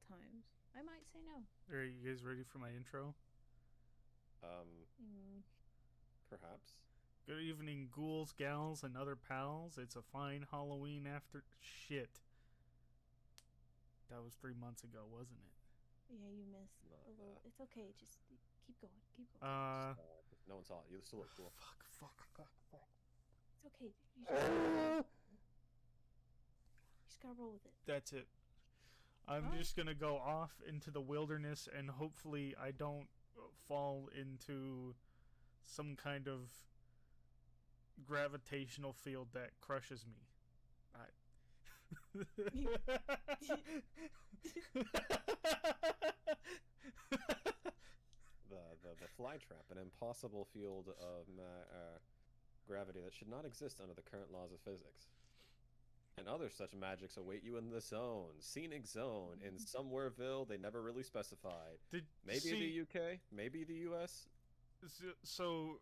times. I might say no. Are you guys ready for my intro? Um, perhaps. Good evening, ghouls, gals, and other pals. It's a fine Halloween after... Shit. That was 3 months ago, wasn't it? Yeah, you missed Not a little. It's okay. Just keep going. Keep going. Uh... No one saw it. You still look cool. Fuck. It's okay. You just gotta roll with it. That's it. I'm just gonna go off into the wilderness and hopefully I don't fall into some kind of gravitational field that crushes me. The fly trap, an impossible field of gravity that should not exist under the current laws of physics. And other such magics await you in the zone, scenic zone, in somewhereville they never really specified. Maybe the UK, maybe the US. So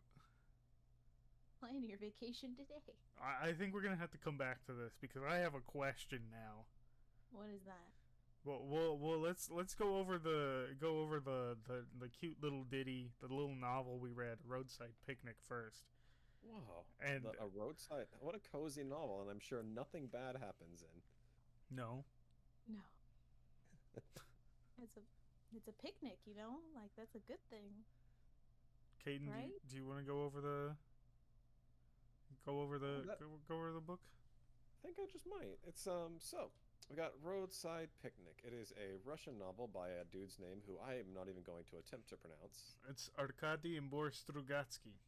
Plan your vacation today. I think we're gonna have to come back to this because I have a question now. What is that? Well, let's go over the cute little ditty, the little novel we read, Roadside Picnic first. Wow. And a roadside, what a cozy novel, and I'm sure nothing bad happens in. No. It's a picnic, you know? Like, that's a good thing. Kaden, right? do you want to go over the book? I think I just might. It's so we got Roadside Picnic. It is a Russian novel by a dude's name who I am not even going to attempt to pronounce. It's Arkady and Boris Strugatsky.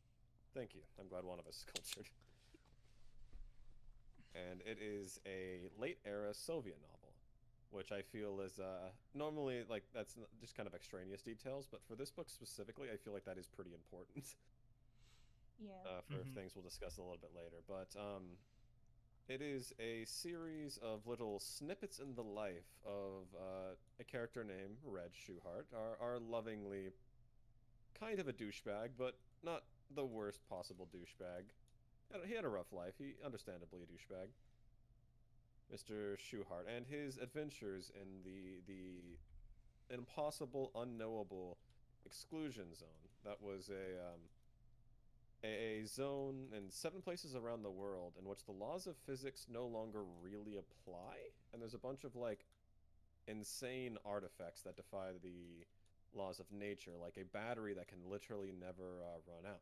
Thank you. I'm glad one of us is cultured. And it is a late-era Soviet novel, which I feel is normally, like, that's just kind of extraneous details, but for this book specifically, I feel like that is pretty important. Yeah. For things we'll discuss a little bit later. But it is a series of little snippets in the life of a character named Red Shoehart, our lovingly kind of a douchebag, but not the worst possible douchebag. He had a rough life. He understandably a douchebag. Mr. Shoehart and his adventures in the impossible, unknowable exclusion zone. That was a zone in 7 places around the world in which the laws of physics no longer really apply, and there's a bunch of like insane artifacts that defy the laws of nature, like a battery that can literally never run out,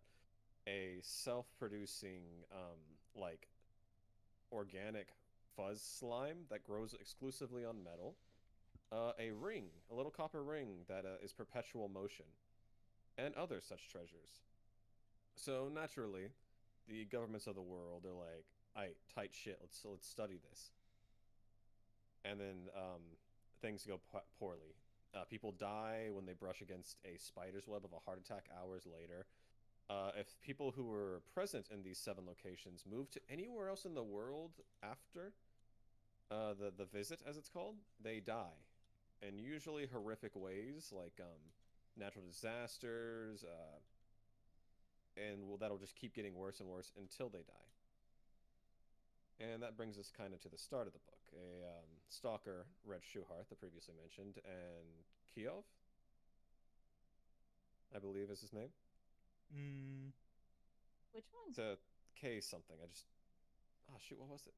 a self-producing like organic fuzz slime that grows exclusively on metal, a little copper ring that is perpetual motion, and other such treasures. So naturally, the governments of the world are like, "Aight, tight shit. Let's study this." And then things go poorly. People die when they brush against a spider's web of a heart attack hours later. If people who were present in these 7 locations move to anywhere else in the world after the visit, as it's called, they die. In usually horrific ways, like natural disasters, and that'll just keep getting worse and worse until they die. And that brings us kind of to the start of the book. A stalker, Red Shoehart, the previously mentioned, and Kiev, I believe is his name. Which one? It's a K something. Oh shoot, what was it?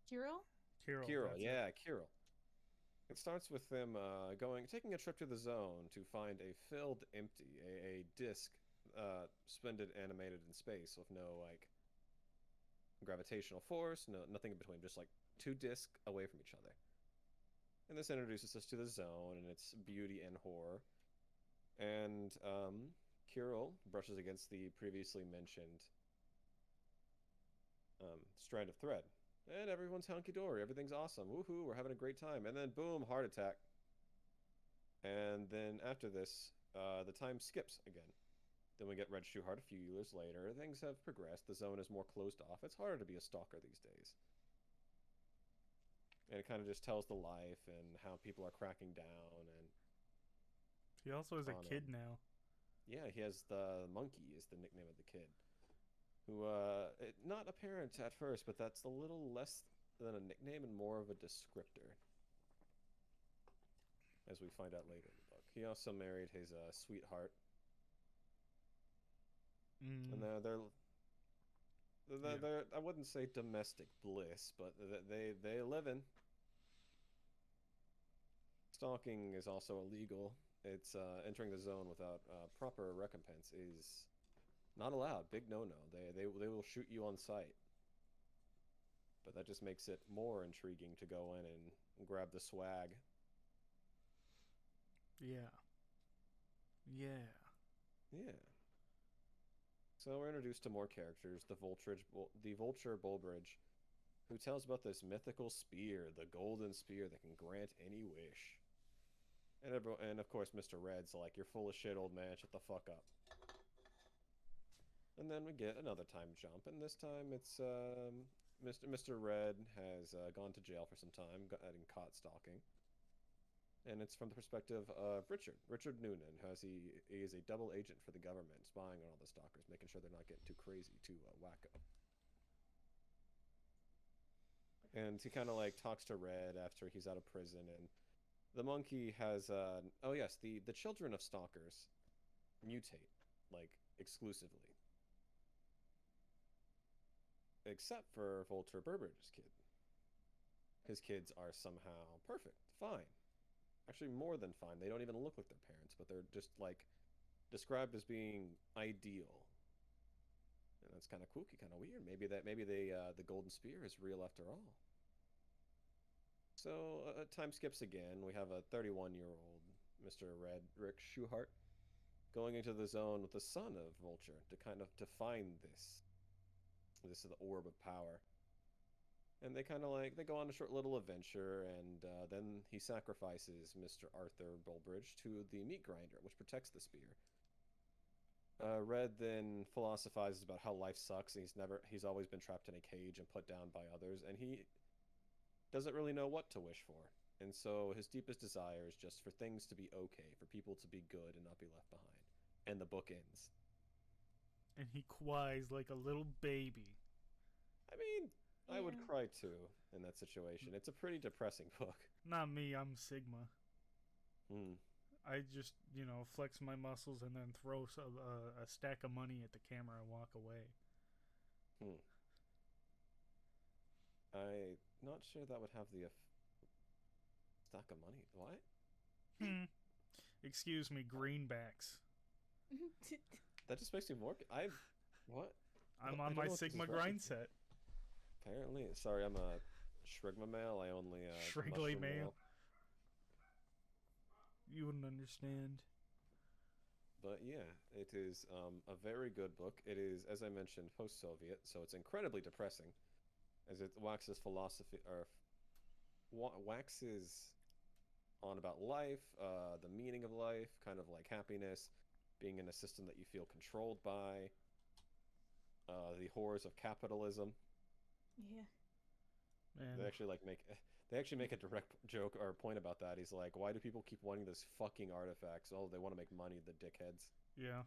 Kirill? Kirill, yeah, Kirill. It starts with them taking a trip to the zone to find a filled empty, a disc, suspended, animated in space with no like gravitational force, nothing in between, just like 2 discs away from each other. And this introduces us to the zone and its beauty and horror. And Kirill brushes against the previously mentioned strand of thread. And everyone's hunky-dory. Everything's awesome. Woohoo, we're having a great time. And then, boom, heart attack. And then after this, the time skips again. Then we get Red Shoehart a few years later. Things have progressed. The zone is more closed off. It's harder to be a stalker these days. And it kind of just tells the life and how people are cracking down. And he also has a kid now. Yeah, he has the Monkey is the nickname of the kid. Who, not apparent at first, but that's a little less than a nickname and more of a descriptor. as we find out later in the book. He also married his sweetheart, and they're I wouldn't say domestic bliss, but they live in. Stalking is also illegal. It's entering the zone without proper recompense is not allowed. Big no-no. They will shoot you on sight. But that just makes it more intriguing to go in and grab the swag. Yeah. So we're introduced to more characters. The Vulture Bulbridge, who tells about this mythical spear, the golden spear that can grant any wish. And of course, Mr. Red's like, "You're full of shit, old man. Shut the fuck up." And then we get another time jump, and this time it's Mr. Red has gone to jail for some time, getting caught stalking. And it's from the perspective of Richard Noonan, he is a double agent for the government, spying on all the stalkers, making sure they're not getting too crazy, too wacko. And he kind of like talks to Red after he's out of prison, and the monkey has oh yes, the children of stalkers mutate, like, exclusively. Except for Vulture Burbridge's kid. His kids are somehow perfect, fine. Actually, more than fine. They don't even look like their parents, but they're just, like, described as being ideal. And that's kind of kooky, kind of weird. Maybe the golden spear is real after all. So, time skips again. We have a 31-year-old Mr. Rick Schuhart going into the zone with the son of Vulture to find this is the orb of power. And they go on a short little adventure, and then he sacrifices Mr. Arthur Bulbridge to the meat grinder, which protects the spear. Red then philosophizes about how life sucks, and he's always been trapped in a cage and put down by others, and he doesn't really know what to wish for. And so his deepest desire is just for things to be okay, for people to be good and not be left behind. And the book ends. And he cries like a little baby. I mean, I would cry too in that situation. It's a pretty depressing book. Not me, I'm Sigma. Hmm. I just, flex my muscles and then throw a stack of money at the camera and walk away. I'm not sure that would have the stack of money. What? Excuse me, greenbacks. That just makes me more... What? I'm on my Sigma grind set. Apparently. Sorry, I'm a Shrigma male. I only... Shrigley male. You wouldn't understand. But yeah, it is a very good book. It is, as I mentioned, post-Soviet, so it's incredibly depressing, as it waxes philosophy, or waxes on about life, the meaning of life, kind of like happiness, being in a system that you feel controlled by, the horrors of capitalism. Yeah. Man. They actually make a direct joke or point about that. He's like, "Why do people keep wanting those fucking artifacts? Oh, they want to make money, the dickheads." Yeah.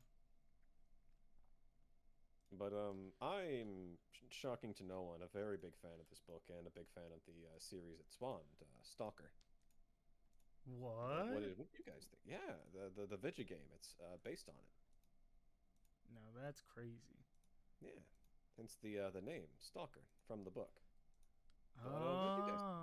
But I'm shocking to no one, a very big fan of this book and a big fan of the series it spawned, Stalker. What? What do you guys think? Yeah, the video game. It's based on it. No, that's crazy. Yeah, hence the name Stalker from the book. But, what do you guys think?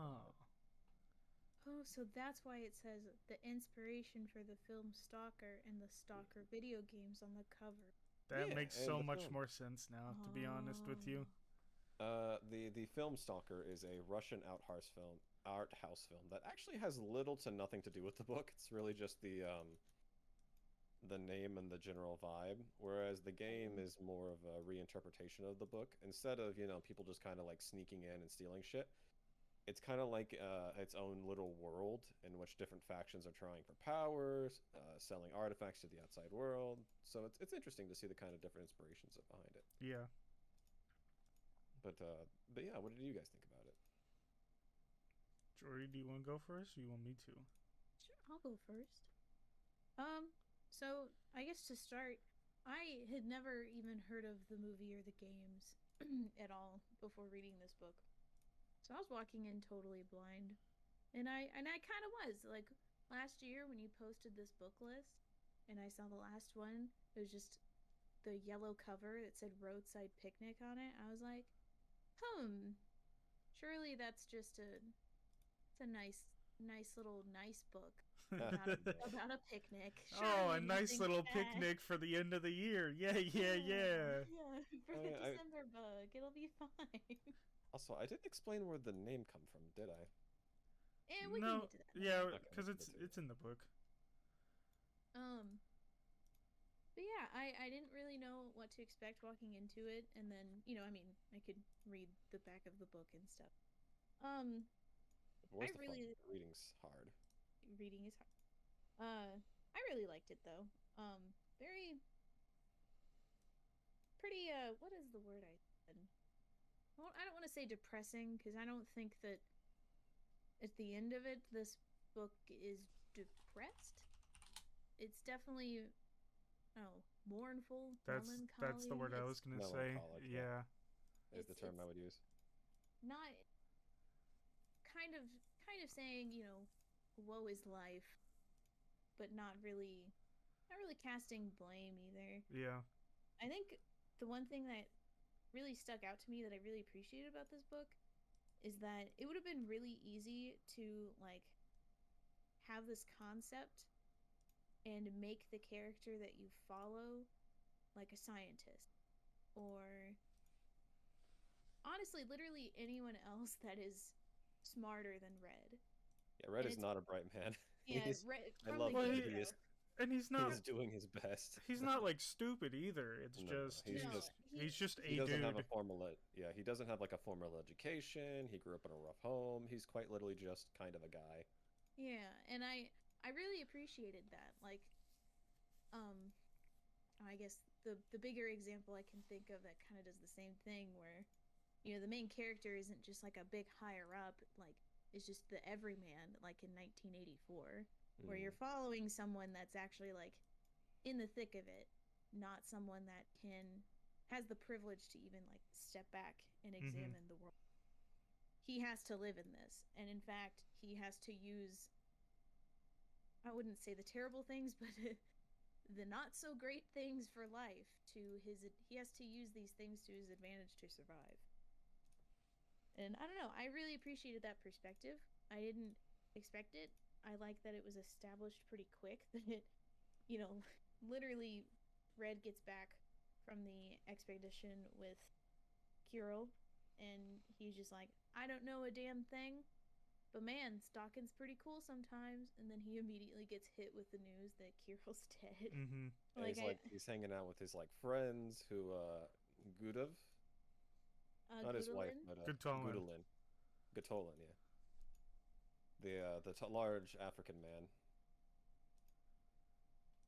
Oh, so that's why it says the inspiration for the film Stalker and the Stalker video games on the cover. That makes so much film. more sense now, to be honest with you. The film Stalker is a Russian art house film that actually has little to nothing to do with the book. It's really just the name and the general vibe, whereas the game is more of a reinterpretation of the book. Instead of, people just kind of like sneaking in and stealing shit, it's kind of like its own little world in which different factions are trying for power, selling artifacts to the outside world. So it's interesting to see the kind of different inspirations behind it. Yeah. But yeah, what did you guys think about it? Jordy, do you want to go first, or you want me to? Sure, I'll go first. So I guess to start, I had never even heard of the movie or the games at all before reading this book. So I was walking in totally blind, and I kind of was like, last year when you posted this book list, and I saw the last one. It was just the yellow cover that said Roadside Picnic on it. I was like, surely that's just it's a nice little nice book about a picnic. Oh, Surely a nice nothing little bad. picnic for the end of the year. Yeah, yeah, Yeah, yeah. yeah, for the December book, it'll be fine. Also, I didn't explain where the name come from, did I? And we can No, get to that yeah, later. Okay, we because can get to it's it. in the book. Um, but yeah, I didn't really know what to expect walking into it, and then I mean, I could read the back of the book and stuff. Um, I Where's the fun? really Reading's hard. reading is hard. I really liked it though. Very pretty. What is the word I said? Well, I don't want to say depressing because I don't think that at the end of it this book is depressed. It's definitely mournful, That's the melancholy. word I It's was gonna say. Melancholic, yeah, Yeah. is the term I would use. not kind of saying woe is life, but not really casting blame either. Yeah. I think the one thing that really stuck out to me that I really appreciated about this book is that it would have been really easy to like have this concept and make the character that you follow like a scientist or honestly literally anyone else that is smarter than Red. Yeah, Red And is it's not a bright man. yeah, He's. Red I from love the Well, him, get but he go. is. and He is doing his best. he's not like stupid either. It's No, just he's No, just. he's just He a doesn't have dude. a formal. Yeah, he doesn't have like a formal education. He grew up in a rough home. He's quite literally just kind of a guy. yeah, and I really appreciated that. Like, um, I guess the bigger example I can think of that kind of does the same thing, where the main character isn't just like a big higher up, like it's just the everyman, like in 1984, where Mm. you're following someone that's actually like in the thick of it, not someone that has the privilege to even like step back and Mm-hmm. examine the world. He has to live in this, and in fact, he has to use I wouldn't say the terrible things, but the not so great things for life to his he has to use these things to his advantage to survive. And I don't know, I really appreciated that perspective. I didn't expect it. I like that it was established pretty quick that you know, literally Red gets back from the expedition with Kirill and he's just like, I don't know a damn thing, but man, stalking's pretty cool sometimes. And then he immediately gets hit with the news that Kirill's dead. Mm-hmm. And Like he's hanging out with his like friends who Gudov, not his wife, Gudalin. but Good talent. Gudalin, Gatolan, yeah, the large African man.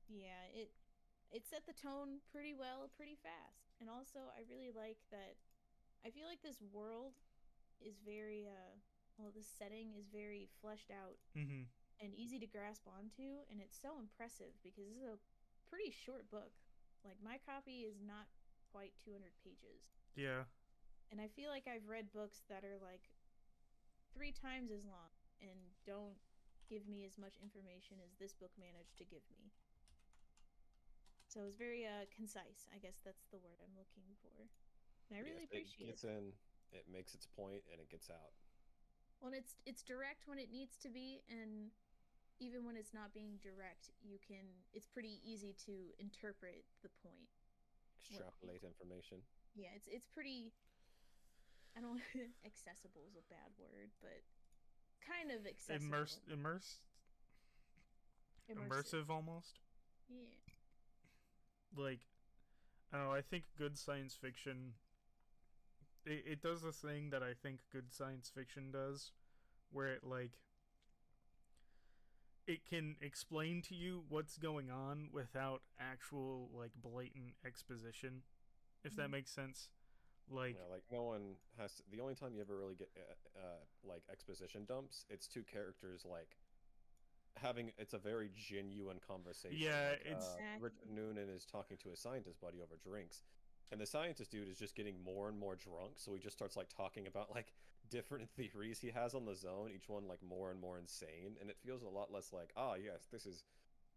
Yeah, it set the tone pretty well, pretty fast. And also I really like that I feel like this world is very well the setting is very fleshed out Mm-hmm. and easy to grasp onto, and it's so impressive because this is a pretty short book. Like my copy is not quite 200 pages. Yeah. And I feel like I've read books that are like 3 times as long and don't give me as much information as this book managed to give me. So it's very concise. I guess that's the word I'm looking for. And I really Yes, it appreciate it. gets in, it makes its point, and it gets out. Well, it's direct when it needs to be, and even when it's not being direct, it's pretty easy to interpret the point. Extrapolate information. Yeah, it's pretty I don't accessible is a bad word, but kind of accessible. Immersive almost. Yeah. Like, I don't know. I think good science fiction. It does the thing that I think good science fiction does, where it can explain to you what's going on without actual like blatant exposition, if that makes sense. Like, like no one has to, the only time you ever really get like exposition dumps, it's two characters like having it's a very genuine conversation. Yeah, like, it's Richard Noonan is talking to his scientist buddy over drinks, and the scientist dude is just getting more and more drunk, so he just starts like talking about like different theories he has on the zone, each one like more and more insane, and it feels a lot less like, ah, yes, this is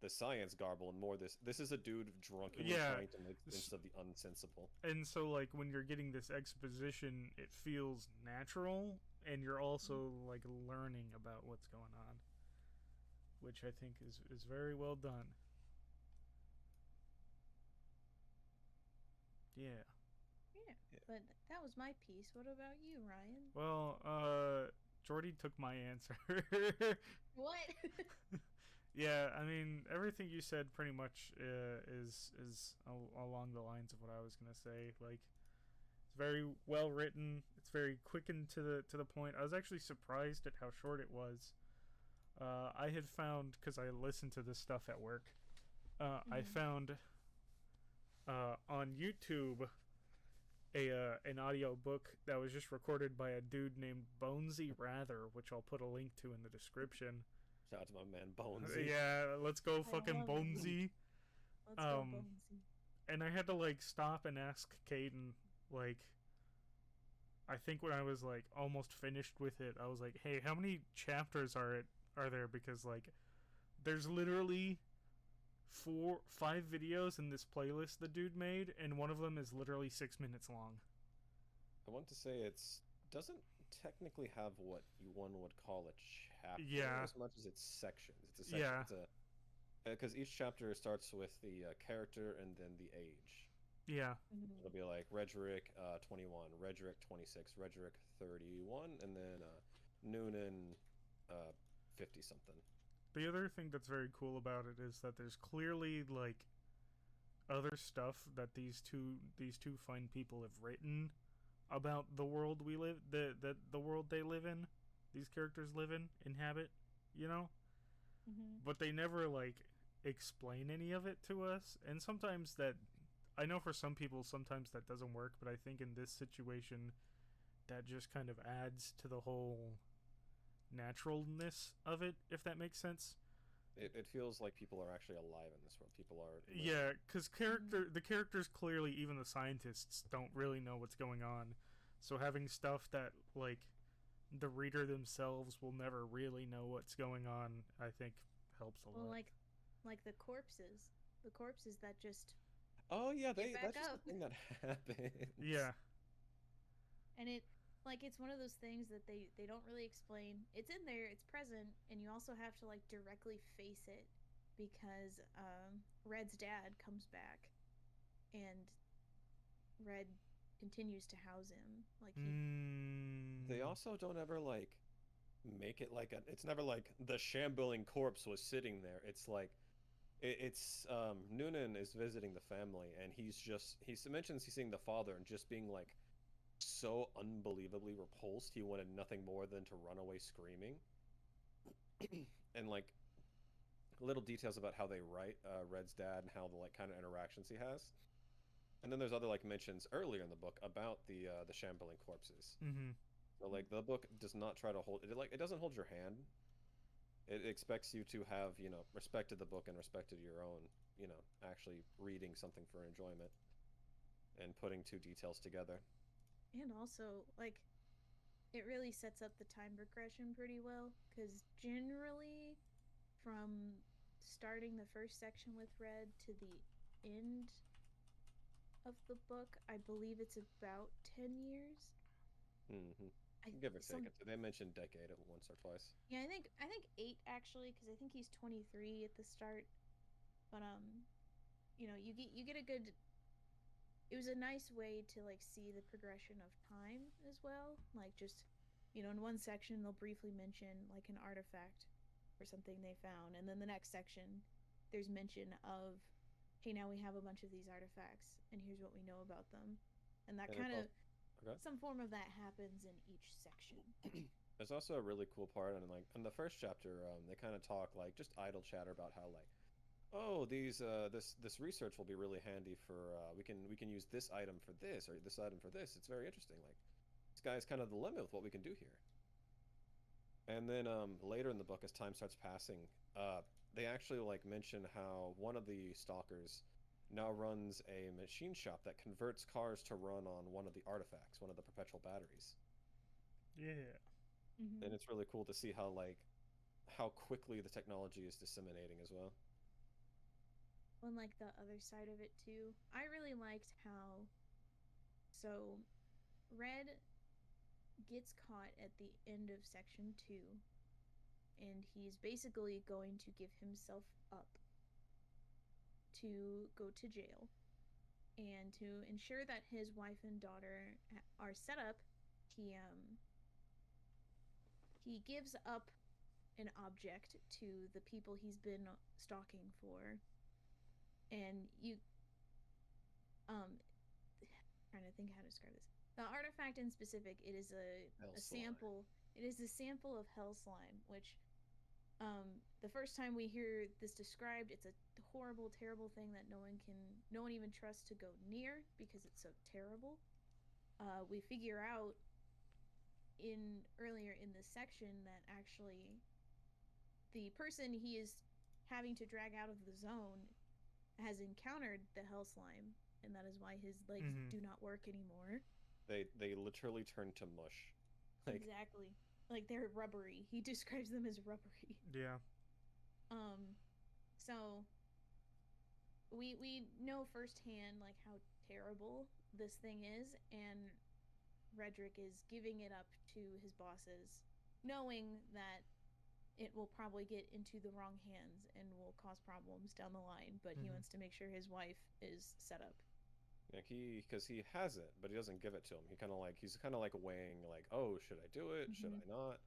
the science garble, and more this is a dude drunkenly Yeah. trying to make sense of the unsensible. And so, like, when you're getting this exposition, it feels natural, and you're also like learning about what's going on, which I think is very well done. Yeah. Yeah, but that was my piece. What about you, Ryan? Well, Jordy took my answer. What? Yeah, I mean, everything you said pretty much is along the lines of what I was gonna say. Like, it's very well written. It's very quick and to the point. I was actually surprised at how short it was. I had found, because I listened to this stuff at work, I found on YouTube an audio book that was just recorded by a dude named Bonesy Rather, which I'll put a link to in the description. Shout out to my man Bonesy. Yeah, let's go fucking love it. Bonesy. Let's go, Bonesy. And I had to like stop and ask Kaden, like, I think when I was like almost finished with it, I was like, hey, how many chapters are there? Because like, there's literally 5 videos in this playlist the dude made, and one of them is literally 6 minutes long. I want to say it's doesn't technically have what one would call a chapter as much as it's sections. It's a section. Yeah. It's because each chapter starts with the character and then the age. Yeah. It'll be like Redrick 21, Redrick 26, Redrick 31, and then Noonan 50 something. The other thing that's very cool about it is that there's clearly like other stuff that these two fine people have written about the world we live the world they live in, these characters live in, inhabit, you know? But they never like explain any of it to us, and sometimes that, I know for some people sometimes that doesn't work, but I think in this situation that just kind of adds to the whole naturalness of it, if that makes sense. It feels like people are actually alive in this world. People are Yeah, because the characters clearly, even the scientists, don't really know what's going on. So having stuff that like the reader themselves will never really know what's going on, I think helps a lot. Well, like the corpses that just. Oh yeah, get back that's just up. the thing that happens. Yeah. And it's one of those things that they don't really explain. It's in there, it's present, and you also have to like directly face it, because Red's dad comes back, and Red continues to house him. Like They also don't ever like make it like it's never like the shambling corpse was sitting there. It's like it's Noonan is visiting the family, and he mentions he's seeing the father and just being like so unbelievably repulsed he wanted nothing more than to run away screaming. And like little details about how they write Red's dad and how the like kind of interactions he has. And then there's other like mentions earlier in the book about the shambling corpses. So like the book does not try to hold it, like it doesn't hold your hand. It expects you to have, you know, respected the book and respected your own, you know, actually reading something for enjoyment and putting two details together. And also, like, it really sets up the time progression pretty well, because generally, from starting the first section with Red to the end of the book, I believe it's about 10 years. Give or take. They mentioned decade once or twice. Yeah, I think 8 actually, because I think he's 23 at the start. But you know, you get a good. It was a nice way to like see the progression of time as well. Like just, you know, in one section they'll briefly mention like an artifact or something they found, and then the next section there's mention of, hey, now we have a bunch of these artifacts, and here's what we know about them, and that kind of. Okay. Some form of that happens in each section. There's also a really cool part, and like in the first chapter, they kind of talk like just idle chatter about how like, oh, this research will be really handy for we can use this item for this or this item for this. It's very interesting. Like this guy's kind of the limit with what we can do here. And then later in the book, as time starts passing, they actually like mention how one of the stalkers now runs a machine shop that converts cars to run on one of the artifacts, one of the perpetual batteries. Yeah. And it's really cool to see how quickly the technology is disseminating as well. On like the other side of it too, I really liked how so Red gets caught at the end of section 2, and he's basically going to give himself up to go to jail. And to ensure that his wife and daughter are set up, he gives up an object to the people he's been stalking for. And you trying to think how to describe this. The artifact in specific, it is a sample. It is a sample of hell slime, which the first time we hear this described, it's a horrible, terrible thing that no one even trusts to go near because it's so terrible. We figure out earlier in this section that actually the person he is having to drag out of the zone has encountered the hell slime, and that is why his legs do not work anymore. They literally turn to mush. Exactly. Like they're rubbery. He describes them as rubbery. Yeah. So we know firsthand like how terrible this thing is, and Redrick is giving it up to his bosses, knowing that it will probably get into the wrong hands and will cause problems down the line, but he wants to make sure his wife is set up. Like because he has it, but he doesn't give it to him. He's kind of like weighing like, oh, should I do it? Should I not?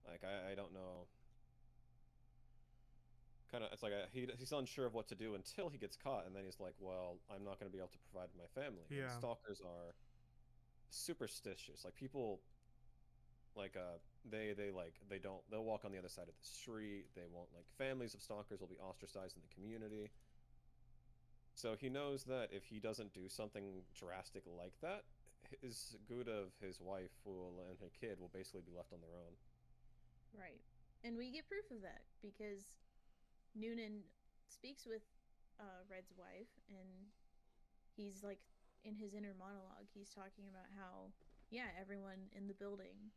Like I don't know. Kind of, it's like he's unsure of what to do until he gets caught, and then he's like, well, I'm not going to be able to provide my family. Yeah. And stalkers are superstitious. Like people, like they'll walk on the other side of the street. They won't, like, families of stalkers will be ostracized in the community. So he knows that if he doesn't do something drastic like that, his good of his wife and her kid will basically be left on their own. Right. And we get proof of that because Noonan speaks with Red's wife, and he's like, in his inner monologue, he's talking about how, yeah, everyone in the building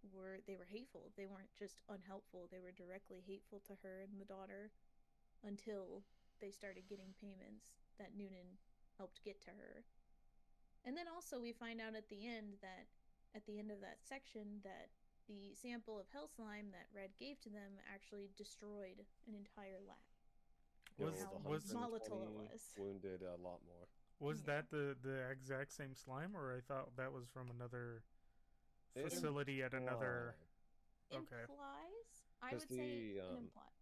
were hateful. They weren't just unhelpful. They were directly hateful to her and the daughter until they started getting payments that Noonan helped get to her. And then also we find out at the end of that section that the sample of hell slime that Red gave to them actually destroyed an entire lab. Was volatile it was. Wounded a lot more. Was that the exact same slime, or I thought that was from another facility at another? Okay. Implies? I would say it implies.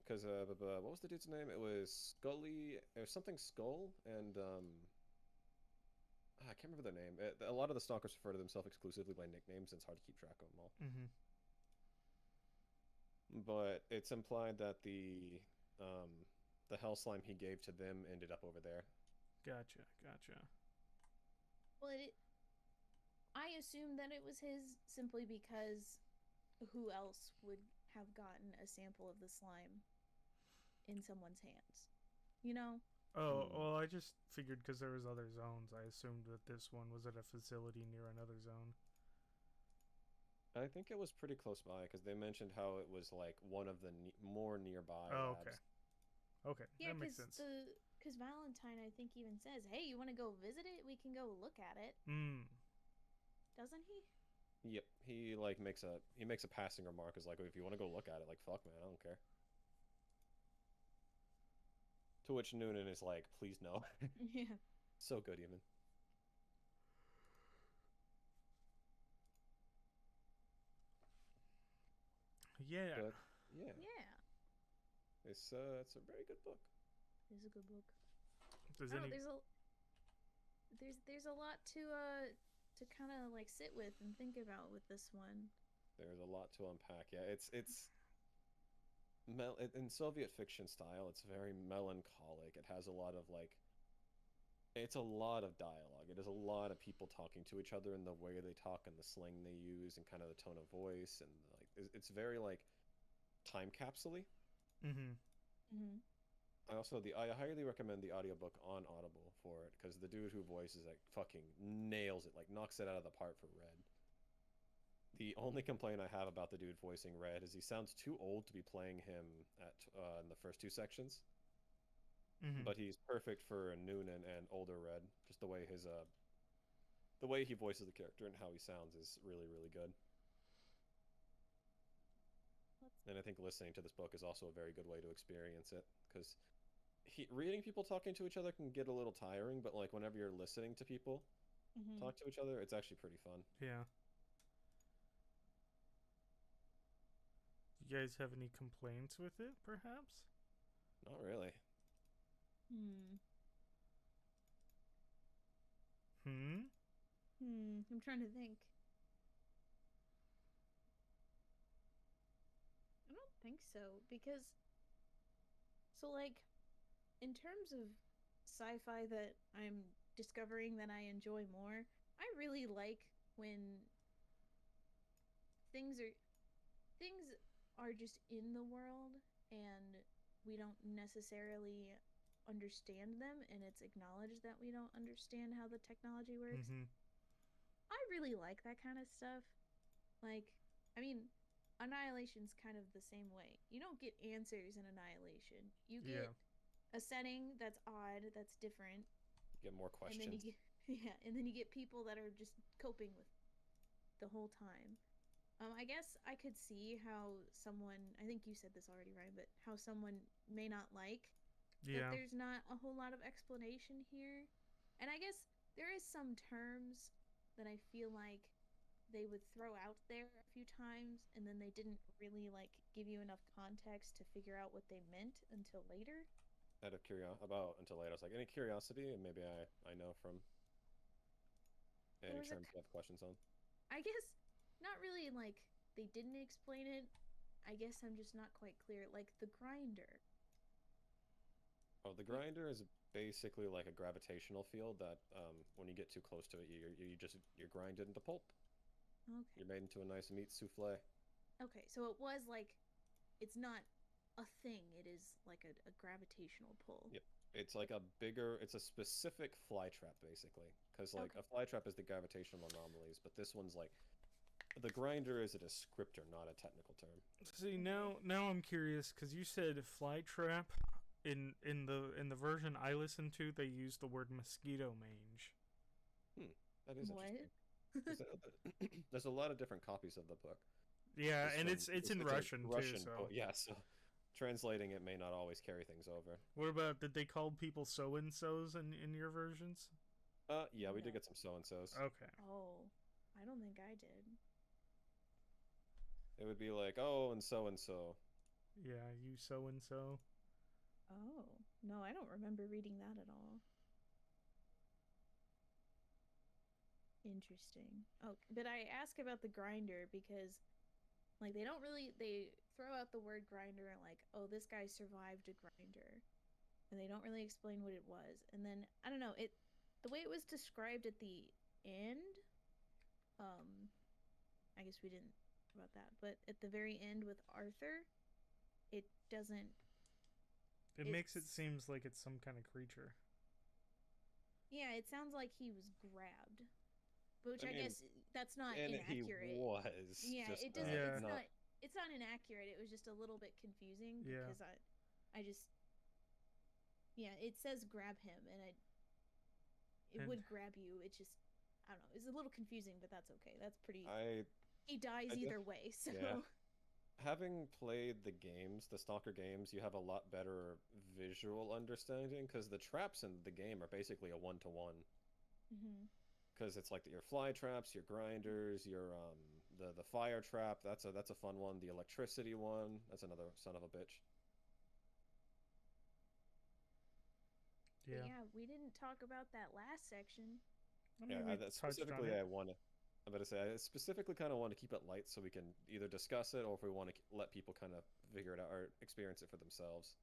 Because what was the dude's name? It was Scully or something Skull, and I can't remember their name. A lot of the stalkers refer to themselves exclusively by nicknames, and it's hard to keep track of them all. But it's implied that the hell slime he gave to them ended up over there. Gotcha. Well, I assume that it was his simply because who else would have gotten a sample of the slime in someone's hands? You know? Oh, well, I just figured because there was other zones, I assumed that this one was at a facility near another zone. I think it was pretty close by because they mentioned how it was like one of the more nearby labs. Okay, yeah, that makes sense. Because Valentine, I think, even says, hey, you want to go visit it? We can go look at it. Doesn't he? Yep. He makes a passing remark, is like, if you want to go look at it, like, fuck, man, I don't care. To which Noonan is like, please no. Yeah. So good, even. Yeah. But, yeah. Yeah. It's a very good book. It is a good book. There's a lot to kind of like sit with and think about with this one. There's a lot to unpack. Yeah, it's in Soviet fiction style. It's very melancholic. It has a lot of it's a lot of dialogue. It is a lot of people talking to each other in the way they talk and the slang they use and kind of the tone of voice, and it's very time capsule-y. I highly recommend the audiobook on Audible for it, because the dude who voices fucking nails it, knocks it out of the park for Red. The only complaint I have about the dude voicing Red is he sounds too old to be playing him at in the first two sections. Mm-hmm. But he's perfect for Noonan and older Red. Just the way the way he voices the character and how he sounds is really, really good. And I think listening to this book is also a very good way to experience it, because reading people talking to each other can get a little tiring, but like whenever you're listening to people talk to each other, it's actually pretty fun. Yeah. You guys have any complaints with it, perhaps? Not really. I'm trying to think. I don't think so, because like in terms of sci-fi that I'm discovering that I enjoy more, I really like when things are just in the world and we don't necessarily understand them, and it's acknowledged that we don't understand how the technology works. I really like that kind of stuff. Like, I mean, Annihilation's kind of the same way. You don't get answers in Annihilation. You get a setting that's odd, that's different. You get more questions. And then you get, and then you get people that are just coping with the whole time. I guess I could see how someone, I think you said this already, Ryan, but how someone may not like that there's not a whole lot of explanation here. And I guess there is some terms that I feel like they would throw out there a few times, and then they didn't really like give you enough context to figure out what they meant until later. Out of until later, I was like, any curiosity, and maybe I know from any terms you have questions on. I guess not really, like they didn't explain it. I guess I'm just not quite clear. Like the grinder. Oh, the grinder is basically like a gravitational field that when you get too close to it, you're grinded into pulp. Okay. You're made into a nice meat souffle. Okay, so it was like, it's not a thing. It is like a gravitational pull. Yep. It's like it's a specific fly trap, basically. Because like a fly trap is the gravitational anomalies, but this one's like, the grinder is a descriptor, not a technical term. See, now I'm curious, because you said fly trap. In the version I listened to, they use the word mosquito mange. That is interesting. There's a lot of different copies of the book. Yeah, and it's in Russian too. So yeah, so translating it may not always carry things over. What about, did they call people so and so's in your versions? Yeah, we did get some so and so's. Okay. Oh, I don't think I did. It would be like, oh, and so and so. Yeah, you so and so. Oh, no, I don't remember reading that at all. Interesting. Oh, but I ask about the grinder because, like, they throw out the word grinder and like, oh, this guy survived a grinder. And they don't really explain what it was. And then, I don't know, the way it was described at the end, I guess we didn't talk about that, but at the very end with Arthur, it doesn't. It makes it seems like it's some kind of creature. Yeah, it sounds like he was grabbed, which I guess that's not inaccurate. He was. Yeah, just, it doesn't. It's not inaccurate. It was just a little bit confusing because I just. Yeah, it says grab him, and it would grab you. It just, I don't know. It's a little confusing, but that's okay. That's pretty. He dies either way, so. Yeah. Having played the Stalker games, you have a lot better visual understanding, because the traps in the game are basically a one-to-one. Because it's like your fly traps, your grinders, your the fire trap. That's a fun one. The electricity one. That's another son of a bitch. Yeah. But yeah, we didn't talk about that last section. Specifically, I'm about to say, I specifically kind of want to keep it light so we can either discuss it, or if we want to let people kind of figure it out or experience it for themselves.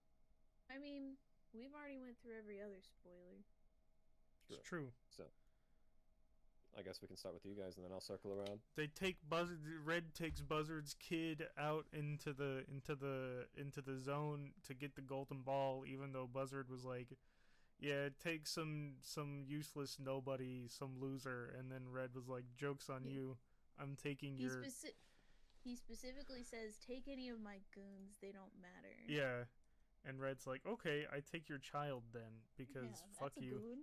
I mean, we've already went through every other spoiler. It's true. So, I guess we can start with you guys, and then I'll circle around. They take Red takes Buzzard's kid out into the zone to get the golden ball, even though Buzzard was like, yeah, take some useless nobody, some loser, and then Red was like, joke's on you, I'm taking He your he specifically says, "Take any of my goons; they don't matter." yeah." And Red's like, "Okay, I take your child then, because Yeah, fuck that's a you." goon.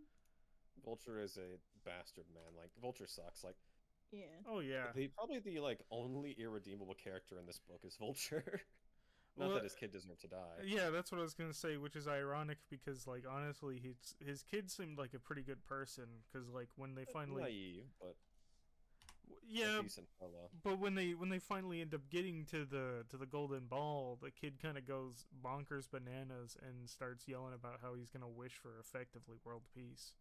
Vulture is a bastard, man. Like Vulture sucks. Like Yeah. Oh yeah. probably the like only irredeemable character in this book is Vulture. Not Well, that his kid deserved to die. yeah, that's what I was gonna say, which is ironic because, like, honestly, his kid seemed like a pretty good person. Because, like, when they finally, Naive, but yeah, a decent fellow. but when they finally end up getting to the golden ball, the kid kind of goes bonkers bananas and starts yelling about how he's gonna wish for effectively world peace.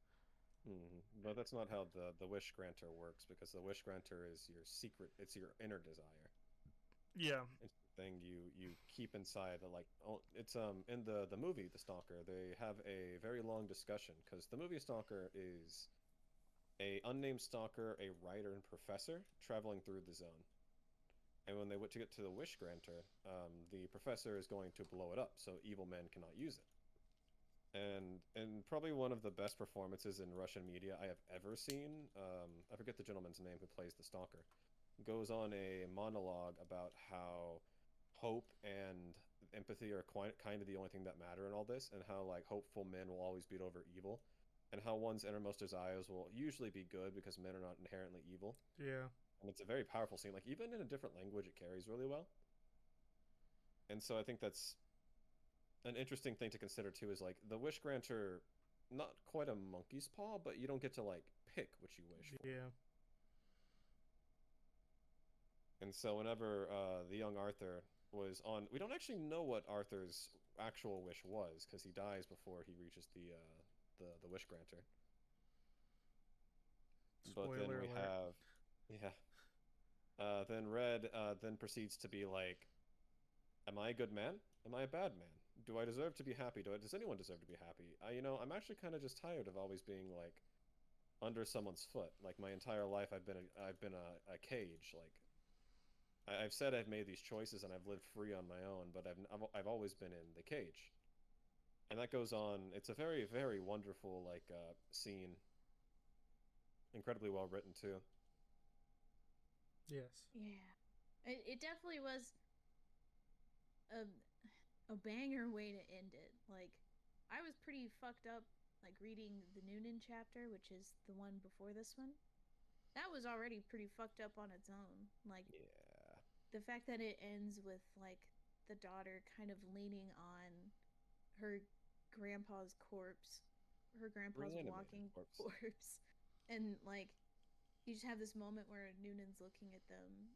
But that's not how the wish granter works, because the wish granter is your secret. It's your inner desire. Yeah, It's the thing you keep inside. Like it's in the movie The Stalker, they have a very long discussion because the movie Stalker is a unnamed stalker, a writer and professor traveling through the zone. And when they went to get to the wish granter, the professor is going to blow it up so evil men cannot use it. And probably one of the best performances in Russian media I have ever seen. I forget the gentleman's name who plays the stalker. Goes on a monologue about how hope and empathy are quite kind of the only thing that matter in all this, and how like hopeful men will always beat over evil, and how one's innermost desires will usually be good because men are not inherently evil. yeah, And it's a very powerful scene. Like even in a different language, it carries really well. And so I think that's an interesting thing to consider too. Is like the wish granter, not quite a monkey's paw, but you don't get to like pick what you wish for. yeah. And so whenever the young Arthur was on, we don't actually know what Arthur's actual wish was because he dies before he reaches the wish granter. But then Spoiler we alert. have, yeah. Then Red then proceeds to be like, "Am I a good man? Am I a bad man? Do I deserve to be happy? Does anyone deserve to be happy? I'm actually kind of just tired of always being like under someone's foot. Like my entire life, I've been a cage. Like I've said I've made these choices and I've lived free on my own, but I've always been in the cage." And that goes on. It's a very very wonderful like scene. Incredibly well written too. Yes. Yeah. It definitely was a a banger way to end it. Like, I was pretty fucked up, like, reading the Noonan chapter, which is the one before this one. That was already pretty fucked up on its own. Like, Yeah. the fact that it ends with, like, the daughter kind of leaning on her grandpa's corpse, her grandpa's Reanimated walking corpse. corpse. And, like, you just have this moment where Noonan's looking at them,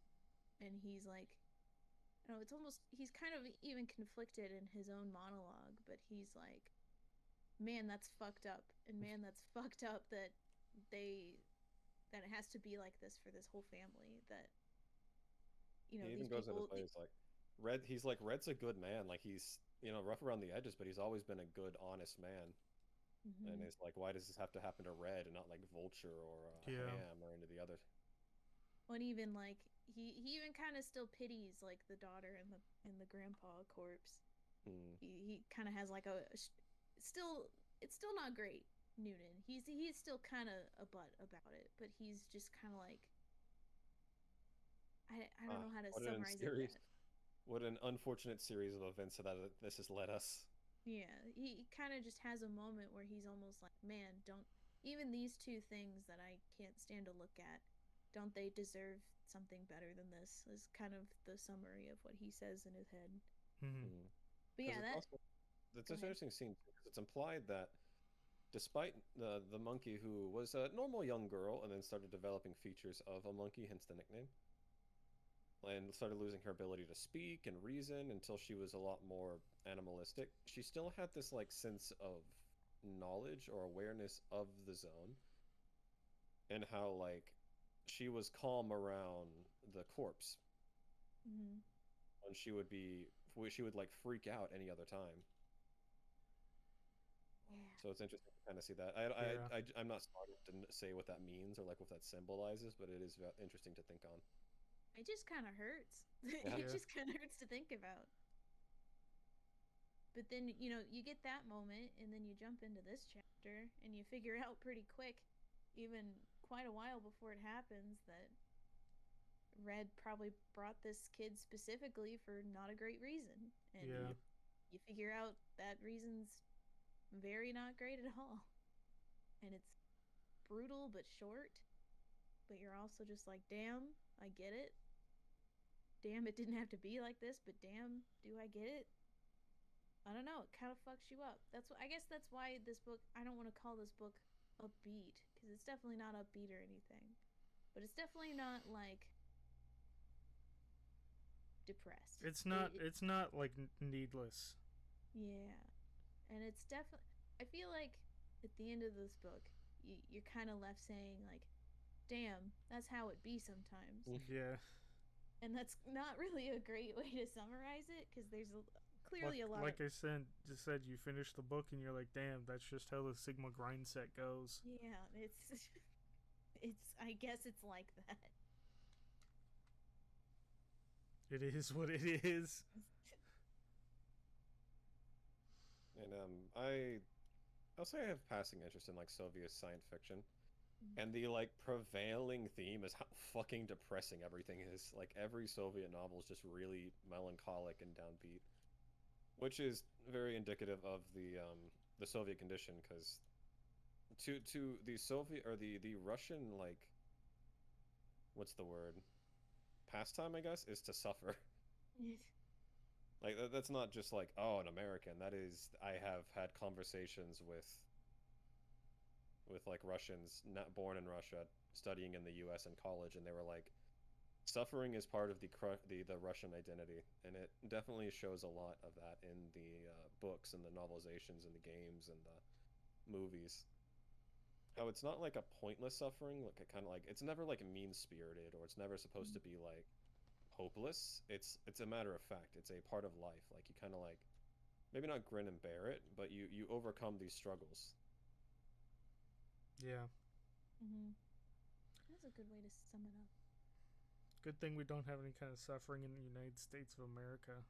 and he's like, it's almost, he's kind of even conflicted in his own monologue, but he's like, man, that's fucked up, and man, that's fucked up that it has to be like this for this whole family. That He even these goes out people. his way. He's like, Red. He's like, Red's a good man. Like he's rough around the edges, but he's always been a good, honest man. And Mhm. it's like, why does this have to happen to Red and not like Vulture or Yeah. Ham or any of the other? Well, and even like he even kind of still pities like the daughter and the grandpa corpse. Hmm. He kind of has like still, it's still not great. Noonan, he's still kind of a butt about it, but he's just kind of like, I don't know how to What an summarize it. series! What an unfortunate series of events that this has led us. Yeah, he kind of just has a moment where he's almost like, man, don't, even these two things that I can't stand to look at, don't they deserve something better than this? Is kind of the summary of what he says in his head. Mm-hmm. But yeah, It's Go an ahead. interesting scene because it's implied that despite the monkey who was a normal young girl and then started developing features of a monkey, hence the nickname, and started losing her ability to speak and reason until she was a lot more animalistic, she still had this like sense of knowledge or awareness of the zone, and how like she was calm around the corpse Mm-hmm. when she would like freak out any other time. Yeah. So it's interesting to kind of see that. Yeah. I'm not smart enough to say what that means or like what that symbolizes, but it is interesting to think on. It just kind of hurts. Yeah. It just kind of hurts to think about. But then, you get that moment, and then you jump into this chapter, and you figure out pretty quick, even quite a while before it happens, that Red probably brought this kid specifically for not a great reason. And Yeah. you figure out that reason's very not great at all. And it's brutal but short. But you're also just like, damn, I get it. Damn, it didn't have to be like this, but damn, do I get it? I don't know. It kind of fucks you up. I guess that's why this book. I don't want to call this book upbeat, because it's definitely not upbeat or anything, but it's definitely not like depressed. It's not. It's not like needless. Yeah, and it's definitely. I feel like at the end of this book, you're kind of left saying like, "Damn, that's how it be sometimes." Yeah. And that's not really a great way to summarize it, because there's clearly a lot. Like I said, you finish the book and you're like, "Damn, that's just how the Sigma grind set goes." Yeah, it's. I guess it's like that. It is what it is. And I'll say I have passing interest in like Soviet science fiction. And the like prevailing theme is how fucking depressing everything is. Like every Soviet novel is just really melancholic and downbeat, which is very indicative of the Soviet condition. Because to the Soviet or the Russian, like, what's the word? Pastime, I guess, is to suffer. Like that's not just like, oh, an American. That is, I have had conversations with like Russians not born in Russia studying in the U.S. in college, and they were like, suffering is part of the Russian identity, and it definitely shows a lot of that in the books and the novelizations and the games and the movies. How it's not like a pointless suffering, like it kind of like, it's never like mean-spirited, or it's never supposed to be like hopeless. It's a matter of fact. It's a part of life. Like you kind of like, maybe not grin and bear it, but you overcome these struggles. Yeah. That's a good way to sum it up. Good thing we don't have any kind of suffering in the United States of America.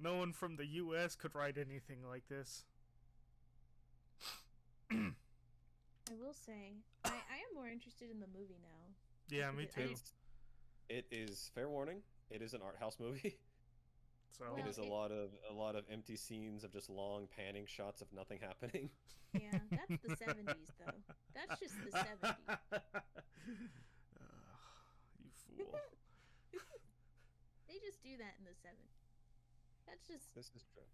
No one from the U.S. could write anything like this. I will say, I am more interested in the movie now. Yeah, me too. It is, fair warning, it is an art house movie. So it is a lot of empty scenes of just long panning shots of nothing happening. Yeah, that's the 70s though. That's just the 70s. You fool. They just do that in the 70s. That's just. This is true.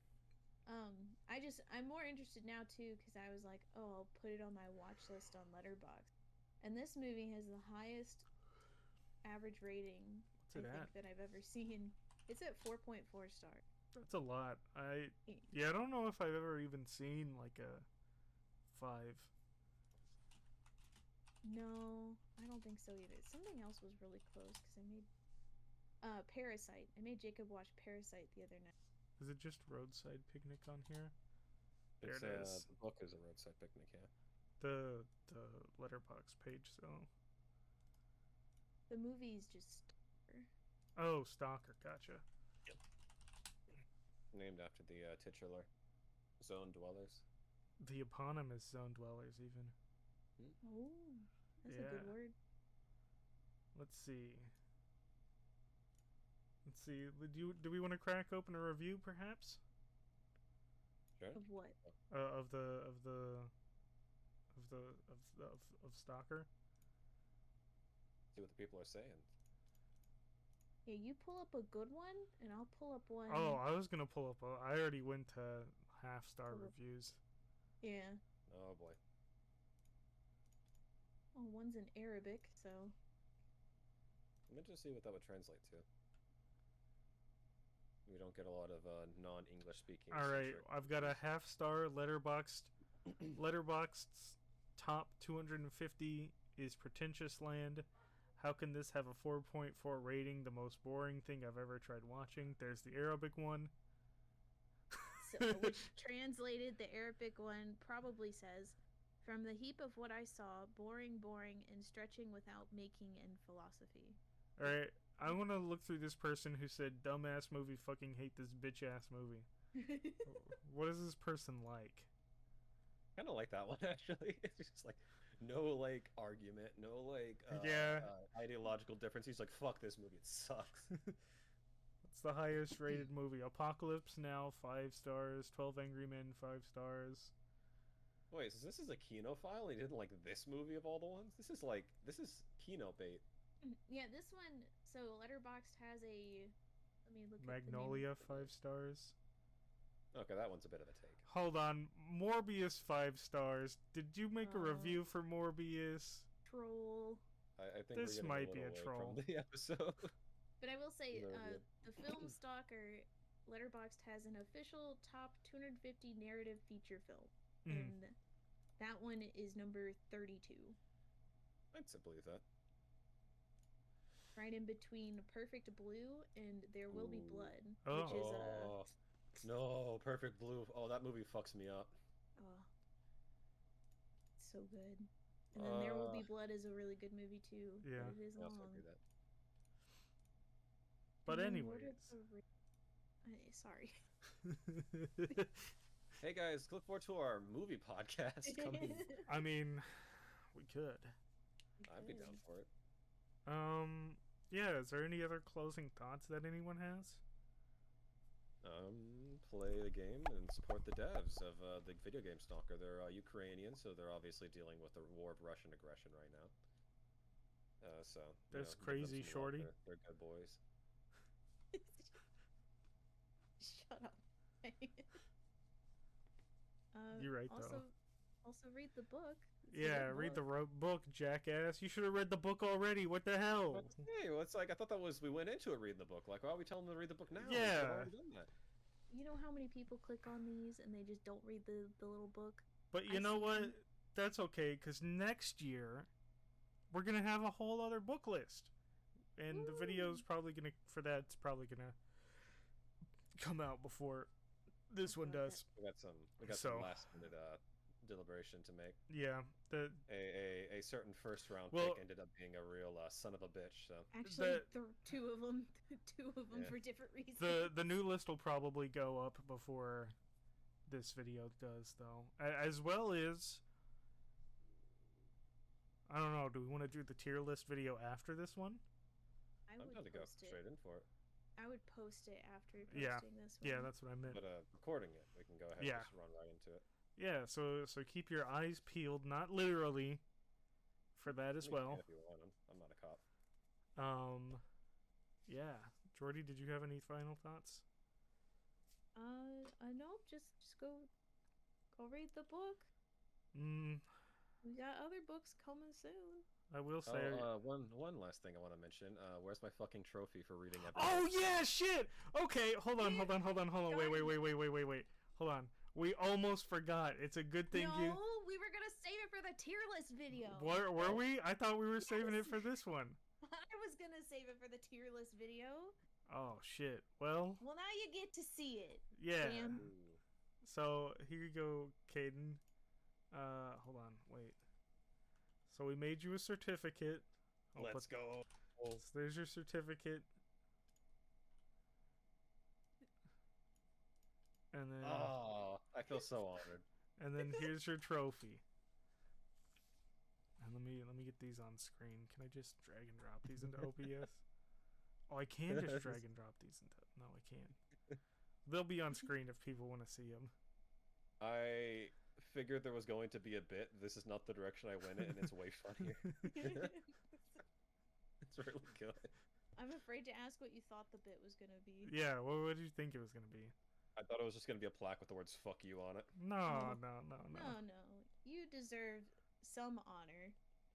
I'm more interested now too, because I was like, oh, I'll put it on my watch list on Letterboxd, and this movie has the highest average rating I think that I've ever seen. It's at 4.4 stars. That's a lot. I don't know if I've ever even seen like a 5. No, I don't think so either. Something else was really close, because I made Parasite. I made Jacob watch Parasite the other night. Is it just Roadside Picnic on here? There it is. The book is a Roadside Picnic, yeah. The Letterboxd page, though. The movie's just Stalker. Oh, Stalker, gotcha. Yep. Named after the titular Zone Dwellers. The eponymous Zone Dwellers, even. Oh, that's a good word. Let's see. Do we want to crack open a review, perhaps? Sure. Of what? Of Stalker. See what the people are saying. Yeah, you pull up a good one, and I'll pull up one. Oh, I was gonna pull up. I already went to half-star reviews. Yeah. Oh boy. Oh, one's in Arabic, so. I'm interested to see what that would translate to. We don't get a lot of non-English speaking. All right, I've got a half-star Letterboxd. Letterboxd's top 250 is Pretentious Land. How can this have a 4.4 rating? The most boring thing I've ever tried watching. There's the Arabic one. So, which translated, the Arabic one probably says, from the heap of what I saw, boring, and stretching without making and philosophy. All right, I want to look through this person who said, dumbass movie, fucking hate this bitch-ass movie. What is this person like? Kind of like that one, actually. It's just like, no like argument, no like ideological difference. He's like, fuck this movie, it sucks. It's the highest rated movie. Apocalypse Now, 5 stars. 12 Angry Men, 5 stars. Wait, so this is a Kino file? He didn't like this movie of all the ones? This is Kino bait. Yeah, this one. So Letterboxd has a. Let me look. Magnolia, at the name 5 stars. Okay, that one's a bit of a take. Hold on, Morbius 5 stars. Did you make a review for Morbius? Troll. I think this might be a troll. From the episode. But I will say, the Film Stalker Letterboxd has an official top 250 narrative feature film, and that one is number 32. I'd believe that. Right in between Perfect Blue and There Will Be Blood, Oh. which is No, Perfect Blue. Oh, that movie fucks me up. Oh, it's so good. And then There Will Be Blood is a really good movie too. Yeah. But it is I long. also agree that. But And then anyways. Sorry. Hey guys, look forward to our movie podcast coming. I mean, we could. I'd be down for it. Yeah, is there any other closing thoughts that anyone has? Play the game and support the devs of the video game Stalker. They're Ukrainian, so they're obviously dealing with the war of Russian aggression right now. So That's give them crazy, some love. Shorty. They're good boys. Shut up. You're right, also, though. Also read the book. It's a Yeah, good read the book. book, jackass. You should have read the book already. What the hell? Hey, well, it's like I thought that was we went into it reading the book. Like, why are we telling them to read the book now? Yeah. They've already done that. You know how many people click on these and they just don't read the little book? But you I know see what? them. That's okay, because next year, we're going to have a whole other book list. And the video's probably going to, for that, it's probably going to come out before this one love does. We got So- some last minute deliberation to make. Yeah. A certain first round Well- pick ended up being a real son of a bitch. So Actually, two of them Yeah. for different reasons. The new list will probably go up before this video does, though. As well as, I don't know, do we want to do the tier list video after this one? I I'm would going to go post it. straight in for it. I would post it after posting Yeah. this one. Yeah, that's what I meant. But recording it, we can go ahead Yeah. and just run right into it. Yeah, so keep your eyes peeled, not literally, for that as You can well. if you want. I'm not a cop. Yeah. Jordy, did you have any final thoughts? No, just go read the book. We got other books coming soon. I will say. One last thing I want to mention. Where's my fucking trophy for reading everything? Oh yeah, shit. Okay, hold on. Wait. Hold on. We almost forgot. It's a good thing no, you. we were gonna save it for the tier list video. Were we? I thought we were saving it for this one. I was gonna save it for the tier list video. Oh shit. Well. Well, now you get to see it. Yeah. Damn. Ooh. So here you go, Kaden. Hold on. Wait. So we made you a certificate. Let's go. So there's your certificate. And then. Oh, I feel so honored. And then here's your trophy. And let me get these on screen. Can I just drag and drop these into OBS? Oh, I can just drag and drop these into. No, I can't. They'll be on screen if people want to see them. I figured there was going to be a bit. This is not the direction I went in, and it's way funnier. It's really good. I'm afraid to ask what you thought the bit was gonna be. Yeah. What did you think it was gonna be? I thought it was just going to be a plaque with the words "fuck you" on it. No. No. You deserve some honor.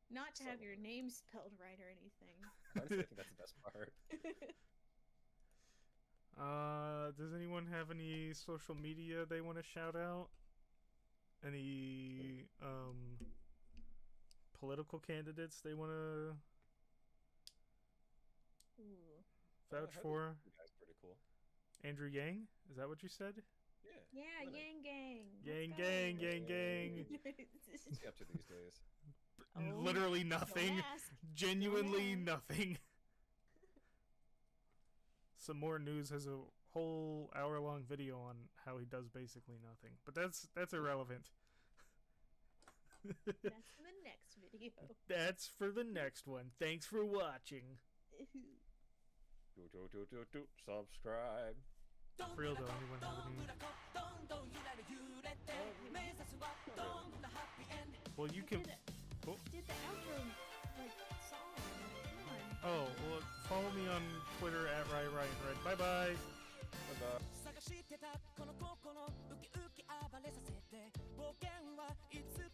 Not to have Some your honor. name spelled right or anything. Honestly, I think that's the best part. Does anyone have any social media they want to shout out? Any political candidates they want to Ooh. vouch Heard for? You guys pretty cool. Andrew Yang? Is that what you said? Yeah. Yeah, Really. Yang Gang. Yang Let's gang, go. gang, gang. What's he up to these days? Oh, Literally don't nothing. ask. Genuinely ask. nothing. Some more news has a whole hour-long video on how he does basically nothing, but that's irrelevant. That's in the next video. That's for the next one. Thanks for watching. Subscribe. For real though, anyone have any? Well, you can. Oh. Did the outro like song? Come on. Oh, well, follow me on Twitter at RyRyinRed. Bye bye. Bye-bye. 探してたこの心ウキウキ暴れさせて暴言はいつ